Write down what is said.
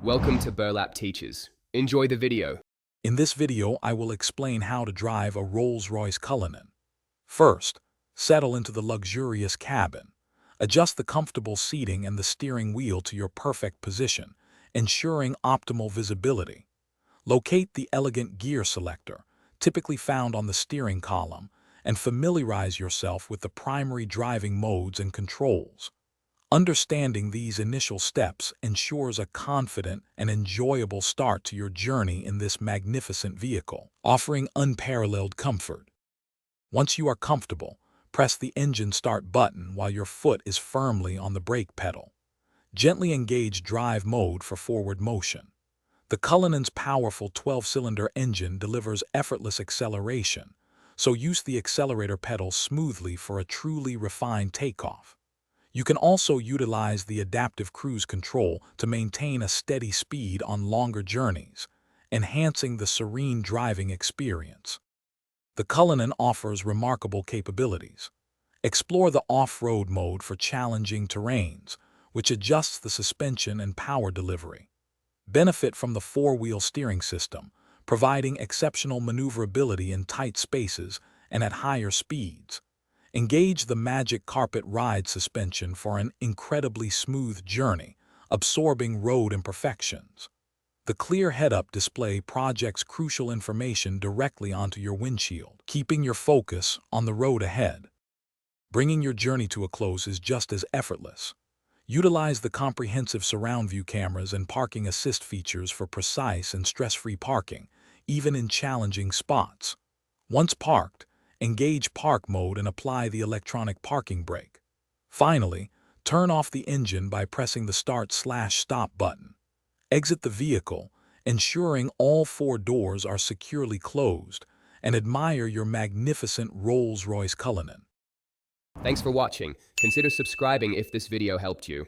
Welcome to Burlap Teachers. Enjoy the video. In this video, I will explain how to drive a Rolls Royce Cullinan. First, settle into the luxurious cabin. Adjust the comfortable seating and the steering wheel to your perfect position, ensuring optimal visibility. Locate the elegant gear selector, typically found on the steering column, and familiarize yourself with the primary driving modes and controls. Understanding these initial steps ensures a confident and enjoyable start to your journey in this magnificent vehicle, offering unparalleled comfort. Once you are comfortable, press the engine start button while your foot is firmly on the brake pedal. Gently engage drive mode for forward motion. The Cullinan's powerful 12-cylinder engine delivers effortless acceleration, so use the accelerator pedal smoothly for a truly refined takeoff. You can also utilize the adaptive cruise control to maintain a steady speed on longer journeys, enhancing the serene driving experience. The Cullinan offers remarkable capabilities. Explore the off-road mode for challenging terrains, which adjusts the suspension and power delivery. Benefit from the four-wheel steering system, providing exceptional maneuverability in tight spaces and at higher speeds. Engage the Magic Carpet Ride suspension for an incredibly smooth journey, absorbing road imperfections. The clear head-up display projects crucial information directly onto your windshield, keeping your focus on the road ahead. Bringing your journey to a close is just as effortless. Utilize the comprehensive surround view cameras and parking assist features for precise and stress-free parking, even in challenging spots. Once parked, engage park mode and apply the electronic parking brake. Finally, turn off the engine by pressing the start/stop button. Exit the vehicle, ensuring all four doors are securely closed, and admire your magnificent Rolls Royce Cullinan. Thanks for watching. Consider subscribing if this video helped you.